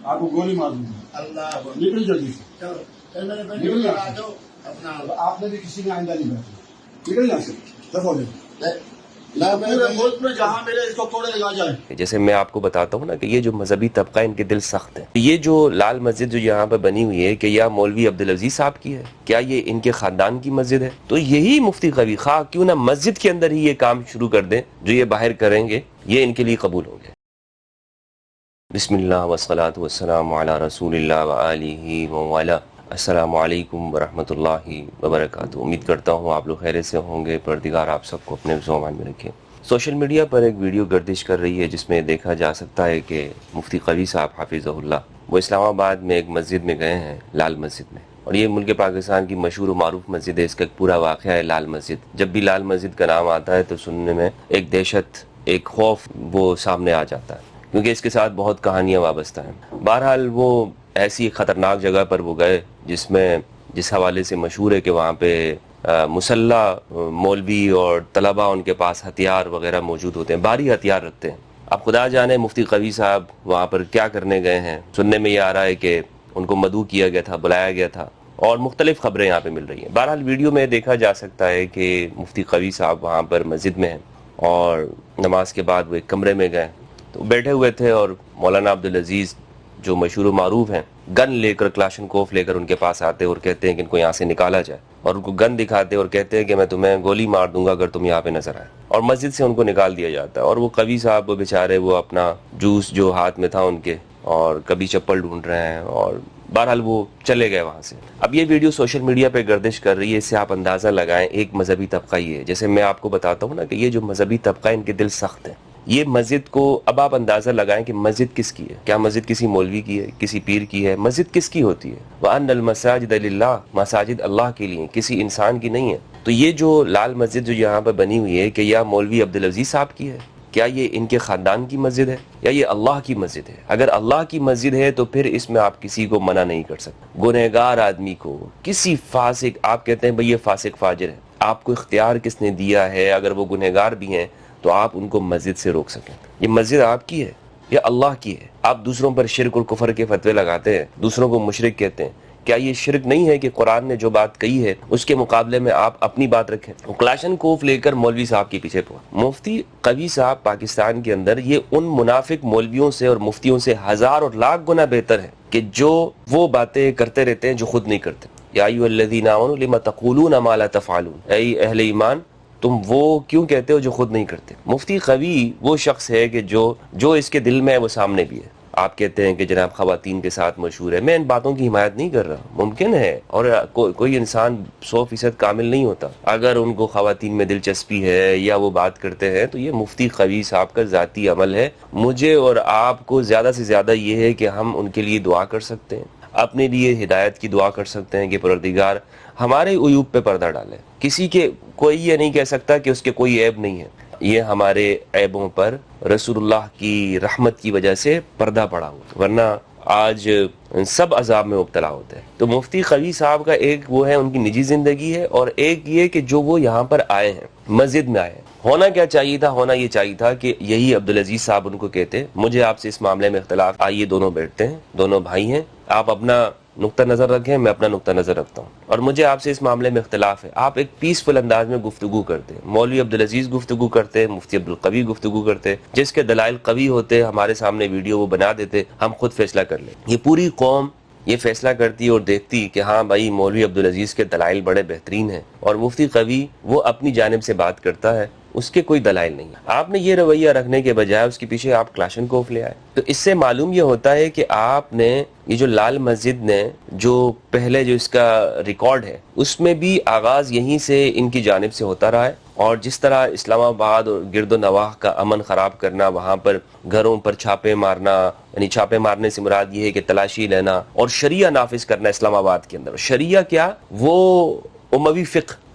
آپ کو گولی مار دوں گا. اللہ نکل جلدی سے. چلو میرے نکل بیٹے جا. آ جاؤ اپنا آپ نے بھی کسی نے آئندہ نہیں بیٹھا. نکل جا سے. دفعہ ہو جائے. نہ پورے ملک میں جہاں ملے اس کو کوڑے لگا جائے. جیسے میں آپ کو بتاتا ہوں نا کہ یہ جو مذہبی طبقہ ان کے دل سخت ہیں. یہ جو لال مسجد جو یہاں پہ بنی ہوئی ہے کہ یا مولوی عبدالعزیز صاحب کی ہے, کیا یہ ان کے خاندان کی مسجد ہے؟ تو یہی مفتی قوی خواہ کیوں نہ مسجد کے اندر ہی یہ کام شروع کر دیں جو یہ باہر کریں گے, یہ ان کے لیے قبول ہوں گے. بسم اللہ والصلاة والسلام علی رسول اللہ وآلہ ووالا. السلام علیکم ورحمۃ اللہ وبرکاتہ. امید کرتا ہوں آپ لوگ خیریت سے ہوں گے. پروردگار آپ سب کو اپنے حفظ و امان میں رکھے. سوشل میڈیا پر ایک ویڈیو گردش کر رہی ہے جس میں دیکھا جا سکتا ہے کہ مفتی قوی صاحب حافظہ اللہ وہ اسلام آباد میں ایک مسجد میں گئے ہیں, لال مسجد میں, اور یہ ملک پاکستان کی مشہور و معروف مسجد ہے. اس کا ایک پورا واقعہ ہے لال مسجد. جب بھی لال مسجد کا نام آتا ہے تو سننے میں ایک دہشت, ایک خوف وہ سامنے آ جاتا ہے کیونکہ اس کے ساتھ بہت کہانیاں وابستہ ہیں. بہرحال وہ ایسی خطرناک جگہ پر وہ گئے جس حوالے سے مشہور ہے کہ وہاں پہ مسلح مولوی اور طلبہ ان کے پاس ہتھیار وغیرہ موجود ہوتے ہیں, بھاری ہتھیار رکھتے ہیں. اب خدا جانے مفتی قوی صاحب وہاں پر کیا کرنے گئے ہیں. سننے میں یہ آ رہا ہے کہ ان کو مدعو کیا گیا تھا, بلایا گیا تھا, اور مختلف خبریں یہاں پہ مل رہی ہیں. بہرحال ویڈیو میں دیکھا جا سکتا ہے کہ مفتی قوی صاحب وہاں پر مسجد میں ہیں اور نماز کے بعد وہ ایک کمرے میں گئے تو بیٹھے ہوئے تھے, اور مولانا عبدالعزیز جو مشہور و معروف ہیں گن لے کر, کلاشن کوف لے کر ان کے پاس آتے اور کہتے ہیں کہ ان کو یہاں سے نکالا جائے, اور ان کو گن دکھاتے اور کہتے ہیں کہ میں تمہیں گولی مار دوں گا اگر تم یہاں پہ نظر آئے, اور مسجد سے ان کو نکال دیا جاتا ہے. اور وہ قوی صاحب وہ بیچارے وہ اپنا جوس جو ہاتھ میں تھا ان کے, اور کبھی چپل ڈھونڈ رہے ہیں, اور بہرحال وہ چلے گئے وہاں سے. اب یہ ویڈیو سوشل میڈیا پہ گردش کر رہی ہے, اس سے آپ اندازہ لگائیں ایک مذہبی طبقہ یہ ہے. جیسے میں آپ کو بتاتا ہوں نا کہ یہ جو مذہبی طبقہ ان کے دل سخت ہیں. یہ مسجد کو اب آپ اندازہ لگائیں کہ مسجد کس کی ہے. کیا مسجد کسی مولوی کی ہے, کسی پیر کی ہے؟ مسجد کس کی ہوتی ہے؟ وَأَنَّ الْمَسَاجِدَ لِلَّهِ, مساجد اللہ کے لیے, کسی انسان کی نہیں ہے. تو یہ جو لال مسجد جو یہاں پہ بنی ہوئی ہے کہ یا مولوی عبدالعزیز صاحب کی ہے, کیا یہ ان کے خاندان کی مسجد ہے یا یہ اللہ کی مسجد ہے؟ اگر اللہ کی مسجد ہے تو پھر اس میں آپ کسی کو منع نہیں کر سکتے. گنہگار آدمی کو, کسی فاسق, آپ کہتے ہیں بھئی یہ فاسق فاجر ہے, آپ کو اختیار کس نے دیا ہے اگر وہ گنہگار بھی ہیں تو آپ ان کو مسجد سے روک سکیں؟ یہ مسجد آپ کی ہے یا اللہ کی ہے؟ آپ دوسروں پر شرک اور کفر کے فتوے لگاتے ہیں, دوسروں کو مشرک کہتے ہیں. کیا یہ شرک نہیں ہے کہ قرآن نے جو بات کہی ہے اس کے مقابلے میں آپ اپنی بات رکھیں؟ کلاشن کوف لے کر مولوی صاحب کے پیچھے پڑا. مفتی قوی صاحب پاکستان کے اندر یہ ان منافق مولویوں سے اور مفتیوں سے ہزار اور لاکھ گنا بہتر ہے کہ جو وہ باتیں کرتے رہتے ہیں جو خود نہیں کرتے. یا ایھا الذین آمنوا لم تقولون ما لا تفعلون, اے اہل ایمان تم وہ کیوں کہتے ہو جو خود نہیں کرتے. مفتی قوی وہ شخص ہے کہ جو اس کے دل میں ہے وہ سامنے بھی ہے. آپ کہتے ہیں کہ جناب خواتین کے ساتھ مشہور ہے, میں ان باتوں کی حمایت نہیں کر رہا. ممکن ہے, اور کوئی انسان 100% کامل نہیں ہوتا. اگر ان کو خواتین میں دلچسپی ہے یا وہ بات کرتے ہیں تو یہ مفتی قوی صاحب کا ذاتی عمل ہے. مجھے اور آپ کو زیادہ سے زیادہ یہ ہے کہ ہم ان کے لیے دعا کر سکتے ہیں, اپنے لیے ہدایت کی دعا کر سکتے ہیں کہ پروردگار ہمارے عیوب پہ پردہ ڈالے. کسی کے کوئی یہ نہیں کہہ سکتا کہ اس کے کوئی عیب نہیں ہے. یہ ہمارے عیبوں پر رسول اللہ کی رحمت کی وجہ سے پردہ پڑا ہوا, ورنہ آج سب عذاب میں مبتلا ہوتے ہیں. تو مفتی قوی صاحب کا ایک وہ ہے ان کی نجی زندگی ہے, اور ایک یہ کہ جو وہ یہاں پر آئے ہیں, مسجد میں آئے ہیں. ہونا کیا چاہیے تھا؟ ہونا یہ چاہیے تھا کہ یہی عبدالعزیز صاحب ان کو کہتے مجھے آپ سے اس معاملے میں اختلاف, آئیے دونوں بیٹھتے ہیں, دونوں بھائی ہیں, آپ اپنا نقطہ نظر رکھیں, میں اپنا نقطہ نظر رکھتا ہوں, اور مجھے آپ سے اس معاملے میں اختلاف ہے. آپ ایک پیسفل انداز میں گفتگو کرتے ہیں. مولوی عبدالعزیز گفتگو کرتے, مفتی عبدالقوی گفتگو کرتے, جس کے دلائل قوی ہوتے ہمارے سامنے ویڈیو وہ بنا دیتے, ہم خود فیصلہ کر لیں. یہ پوری قوم یہ فیصلہ کرتی اور دیکھتی کہ ہاں بھائی مولوی عبدالعزیز کے دلائل بڑے بہترین ہیں, اور مفتی قوی وہ اپنی جانب سے بات کرتا ہے, اس کے کوئی دلائل نہیں. آپ نے یہ رویہ رکھنے کے بجائے اس کے پیچھے آپ کلاشن کوف لے آئے. تو اس سے معلوم یہ ہوتا ہے کہ آپ نے یہ جو لال مسجد نے جو پہلے جو اس کا ریکارڈ ہے اس میں بھی آغاز یہیں سے ان کی جانب سے ہوتا رہا ہے. اور جس طرح اسلام آباد اور گرد و نواح کا امن خراب کرنا, وہاں پر گھروں پر چھاپے مارنا, یعنی چھاپے مارنے سے مراد یہ ہے کہ تلاشی لینا اور شریعہ نافذ کرنا اسلام آباد کے اندر. شریعہ کیا؟ وہ اموی فقہ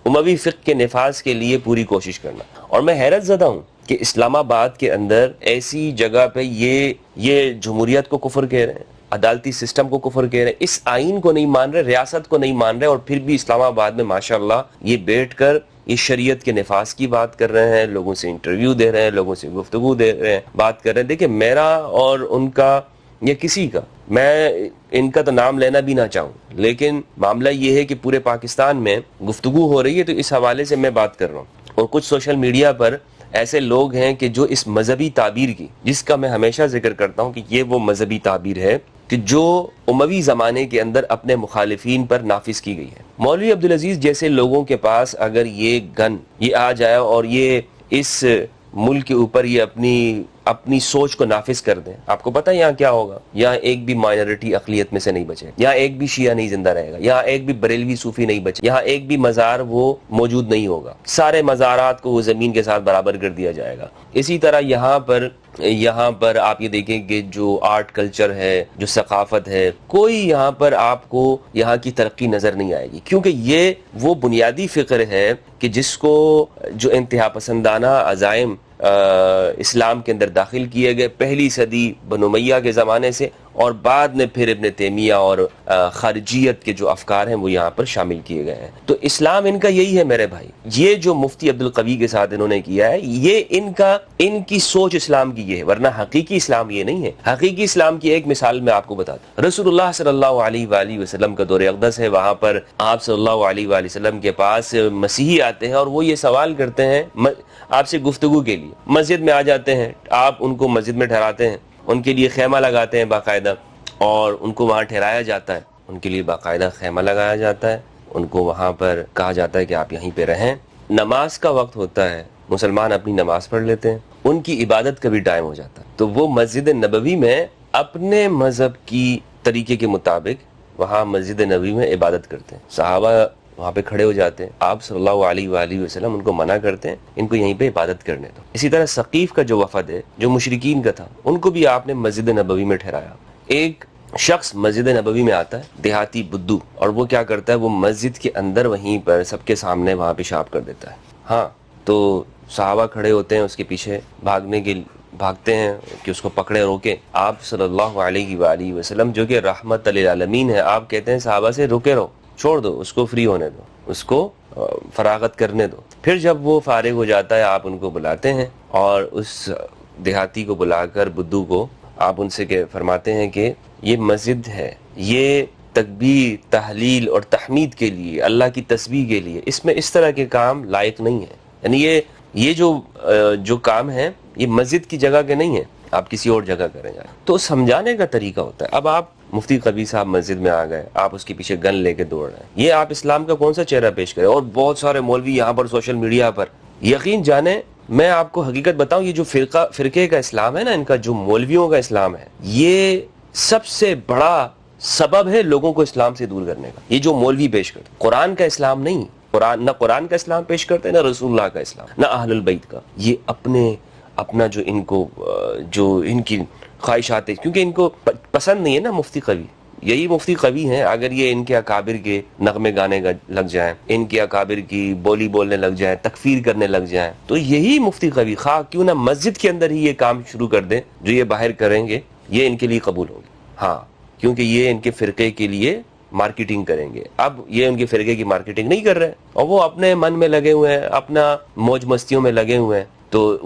کے نفاذ کے لیے پوری کوشش کرنا. اور میں حیرت زدہ ہوں کہ اسلام آباد کے اندر ایسی جگہ پہ یہ جمہوریت کو کفر کہہ رہے ہیں, عدالتی سسٹم کو کفر کہہ رہے ہیں, اس آئین کو نہیں مان رہے, ریاست کو نہیں مان رہے, اور پھر بھی اسلام آباد میں ماشاءاللہ یہ بیٹھ کر یہ شریعت کے نفاذ کی بات کر رہے ہیں, لوگوں سے انٹرویو دے رہے ہیں, لوگوں سے گفتگو دے رہے ہیں, بات کر رہے ہیں. دیکھیں میرا اور ان کا یا کسی کا، میں ان کا تو نام لینا بھی نہ چاہوں، لیکن معاملہ یہ ہے کہ پورے پاکستان میں گفتگو ہو رہی ہے تو اس حوالے سے میں بات کر رہا ہوں، اور کچھ سوشل میڈیا پر ایسے لوگ ہیں کہ جو اس مذہبی تعبیر کی، جس کا میں ہمیشہ ذکر کرتا ہوں کہ یہ وہ مذہبی تعبیر ہے کہ جو اموی زمانے کے اندر اپنے مخالفین پر نافذ کی گئی ہے۔ مولوی عبدالعزیز جیسے لوگوں کے پاس اگر یہ گن یہ آ جائے اور یہ اس ملک کے اوپر یہ اپنی سوچ کو نافذ کر دیں، آپ کو پتہ ہے یہاں کیا ہوگا؟ یہاں ایک بھی مائنورٹی اقلیت میں سے نہیں بچے، یہاں ایک بھی شیعہ نہیں زندہ رہے گا، یہاں ایک بھی بریلوی صوفی نہیں بچے، یہاں ایک بھی مزار وہ موجود نہیں ہوگا، سارے مزارات کو وہ زمین کے ساتھ برابر کر دیا جائے گا۔ اسی طرح یہاں پر آپ یہ دیکھیں کہ جو آرٹ کلچر ہے، جو ثقافت ہے، کوئی یہاں پر آپ کو یہاں کی ترقی نظر نہیں آئے گی، کیونکہ یہ وہ بنیادی فکر ہے کہ جس کو جو انتہا پسندانہ عزائم اسلام کے اندر داخل کیے گئے پہلی صدی بنو امیہ کے زمانے سے، اور بعد میں پھر ابن تیمیہ اور خارجیت کے جو افکار ہیں وہ یہاں پر شامل کیے گئے ہیں۔ تو اسلام ان کا یہی ہے میرے بھائی، یہ جو مفتی عبدالقوی کے ساتھ انہوں نے کیا ہے، یہ ان کی سوچ اسلام کی یہ ہے، ورنہ حقیقی اسلام یہ نہیں ہے۔ حقیقی اسلام کی ایک مثال میں آپ کو بتا دوں، رسول اللہ صلی اللہ علیہ وآلہ وسلم کا دور اقدس ہے، وہاں پر آپ صلی اللہ علیہ وآلہ وسلم کے پاس مسیحی آتے ہیں اور وہ یہ سوال کرتے ہیں آپ سے گفتگو کے لیے، مسجد میں آ جاتے ہیں، آپ ان کو مسجد میں ٹھہراتے ہیں، ان کے لیے خیمہ لگاتے ہیں باقاعدہ، اور ان کو وہاں ٹھہرایا جاتا ہے، ان کے لیے باقاعدہ خیمہ لگایا جاتا ہے، ان کو وہاں پر کہا جاتا ہے کہ آپ یہیں پہ رہیں۔ نماز کا وقت ہوتا ہے، مسلمان اپنی نماز پڑھ لیتے ہیں، ان کی عبادت کا بھی ٹائم ہو جاتا ہے، تو وہ مسجد نبوی میں اپنے مذہب کی طریقے کے مطابق وہاں مسجد نبوی میں عبادت کرتے ہیں۔ صحابہ وہاں پہ کھڑے ہو جاتے ہیں، آپ صلی اللہ علیہ وآلہ وسلم ان کو منع کرتے ہیں، ان کو یہیں پہ عبادت کرنے دو۔ اسی طرح ثقیف کا جو وفد ہے، جو مشرکین کا تھا، ان کو بھی آپ نے مسجد نبوی میں ٹھہرایا۔ ایک شخص مسجد نبوی میں آتا ہے، دیہاتی بدو، اور وہ کیا کرتا ہے، وہ مسجد کے اندر وہیں پر سب کے سامنے وہاں پیشاب کر دیتا ہے۔ ہاں، تو صحابہ کھڑے ہوتے ہیں اس کے پیچھے، بھاگتے ہیں کہ اس کو پکڑے روکیں۔ آپ صلی اللہ علیہ وآلہ وسلم جو کہ رحمت للعالمین ہے، آپ کہتے ہیں صحابہ سے رکے رہو، چھوڑ دو، اس کو فری ہونے دو، اس کو فراغت کرنے دو۔ پھر جب وہ فارغ ہو جاتا ہے، آپ ان کو بلاتے ہیں، اور اس دیہاتی کو بلا کر، بدو کو، آپ ان سے فرماتے ہیں کہ یہ مسجد ہے، یہ تکبیر، تحلیل اور تحمید کے لیے، اللہ کی تسبیح کے لیے، اس میں اس طرح کے کام لائق نہیں ہے، یعنی یہ جو کام ہے یہ مسجد کی جگہ کے نہیں ہیں، آپ کسی اور جگہ کریں جائیں۔ تو سمجھانے کا طریقہ ہوتا ہے۔ اب آپ مفتی قوی صاحب مسجد میں آ گئے، آپ اس کے پیچھے گن لے کے دوڑ رہے ہیں، یہ آپ اسلام کا کون سا چہرہ پیش کریں؟ اور بہت سارے مولوی یہاں پر سوشل میڈیا پر، یقین جانیں میں آپ کو حقیقت بتاؤں، یہ جو فرقے کا اسلام ہے نا، ان کا جو مولویوں کا اسلام ہے، یہ سب سے بڑا سبب ہے لوگوں کو اسلام سے دور کرنے کا۔ یہ جو مولوی پیش کرتے، قرآن کا اسلام نہیں، نہ قرآن کا اسلام پیش کرتے، نہ رسول اللہ کا اسلام، نہ اہل البیت کا، یہ اپنا جو ان کی خواہشات ہے، کیونکہ ان کو پسند نہیں ہے نا مفتی قوی، یہی مفتی قوی ہیں۔ اگر یہ ان کے اکابر کے نغمے گانے لگ جائیں، ان کے اکابر کی بولی بولنے لگ جائیں، تکفیر کرنے لگ جائیں، تو یہی مفتی قوی خواہ کیوں نہ مسجد کے اندر ہی یہ کام شروع کر دیں، جو یہ باہر کریں گے یہ ان کے لیے قبول ہوگی۔ ہاں، کیونکہ یہ ان کے فرقے کے لیے مارکیٹنگ کریں گے۔ اب یہ ان کے فرقے کی مارکیٹنگ نہیں کر رہے، اور وہ اپنے من میں لگے ہوئے ہیں، اپنا موج مستیوں میں لگے ہوئے ہیں، تو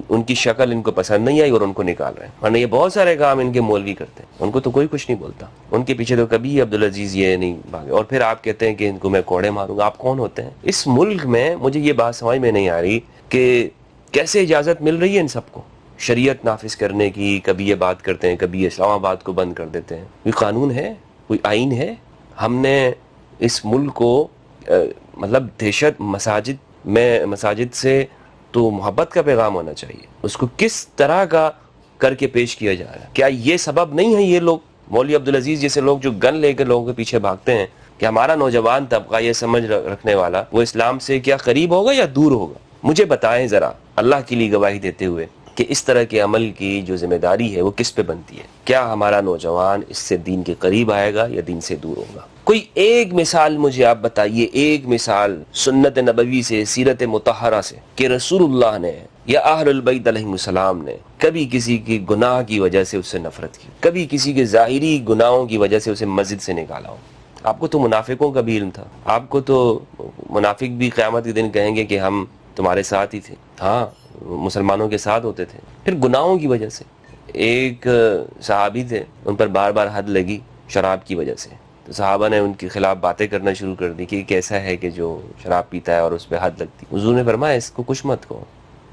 ان کی شکل ان کو پسند نہیں آئی اور ان کو نکال رہے ہیں۔ ورنہ یہ بہت سارے کام ان کے مولوی کرتے ہیں، ان کو تو کوئی کچھ نہیں بولتا، ان کے پیچھے تو کبھی عبدالعزیز یہ نہیں بھاگے۔ اور پھر آپ کہتے ہیں کہ ان کو میں کوڑے ماروں گا۔ آپ کون ہوتے ہیں؟ اس ملک میں مجھے یہ بات سمجھ میں نہیں آ رہی کہ کیسے اجازت مل رہی ہے ان سب کو شریعت نافذ کرنے کی۔ کبھی یہ بات کرتے ہیں، کبھی اسلام آباد کو بند کر دیتے ہیں۔ کوئی قانون ہے؟ کوئی آئین ہے؟ ہم نے اس ملک کو مطلب دہشت، مساجد سے تو محبت کا پیغام ہونا چاہیے، اس کو کس طرح کا کر کے پیش کیا جا رہا ہے؟ کیا یہ سبب نہیں ہے یہ لوگ، مولوی عبدالعزیز جیسے لوگ جو گن لے کے لوگوں کے پیچھے بھاگتے ہیں، کہ ہمارا نوجوان طبقہ یہ سمجھ رکھنے والا وہ اسلام سے کیا قریب ہوگا یا دور ہوگا؟ مجھے بتائیں ذرا، اللہ کے لیے گواہی دیتے ہوئے، کہ اس طرح کے عمل کی جو ذمہ داری ہے وہ کس پہ بنتی ہے؟ کیا ہمارا نوجوان اس سے دین کے قریب آئے گا یا دین سے دور ہوگا؟ کوئی ایک مثال مجھے آپ بتائیے، ایک مثال سنت نبوی سے، سیرت مطہرہ سے، کہ رسول اللہ نے یا اہل البیت علیہ السلام نے کبھی کسی کی گناہ کی وجہ سے اس سے نفرت کی، کبھی کسی کے ظاہری گناہوں کی وجہ سے اسے مسجد سے نکالا ہو؟ آپ کو تو منافقوں کا بھی علم تھا، آپ کو تو منافق بھی قیامت کے دن کہیں گے کہ ہم تمہارے ساتھ ہی تھے، ہاں مسلمانوں کے ساتھ ہوتے تھے۔ پھر گناہوں کی وجہ سے ایک صحابی تھے، ان پر بار بار حد لگی شراب کی وجہ سے، تو صحابہ نے ان کے خلاف باتیں کرنا شروع کر دی کہ یہ کیسا ہے کہ جو شراب پیتا ہے اور اس پہ حد لگتی۔ حضور نے فرمایا اس کو کچھ مت کہو،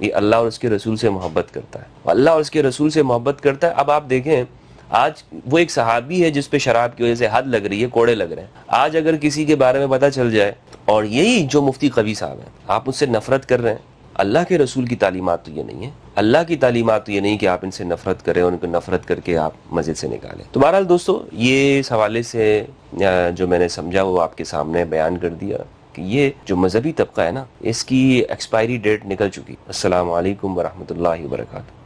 یہ اللہ اور اس کے رسول سے محبت کرتا ہے، اللہ اور اس کے رسول سے محبت کرتا ہے۔ اب آپ دیکھیں آج وہ ایک صحابی ہے جس پہ شراب کی وجہ سے حد لگ رہی ہے، کوڑے لگ رہے ہیں، آج اگر کسی کے بارے میں پتہ چل جائے اور یہی جو مفتی قوی صاحب ہیں آپ اس سے نفرت کر رہے ہیں، اللہ کے رسول کی تعلیمات تو یہ نہیں ہے، اللہ کی تعلیمات تو یہ نہیں کہ آپ ان سے نفرت کریں اور ان کو نفرت کر کے آپ مسجد سے نکالیں۔ تو بہرحال دوستو، یہ اس حوالے سے جو میں نے سمجھا وہ آپ کے سامنے بیان کر دیا کہ یہ جو مذہبی طبقہ ہے نا، اس کی ایکسپائری ڈیٹ نکل چکی۔ السلام علیکم ورحمۃ اللہ وبرکاتہ۔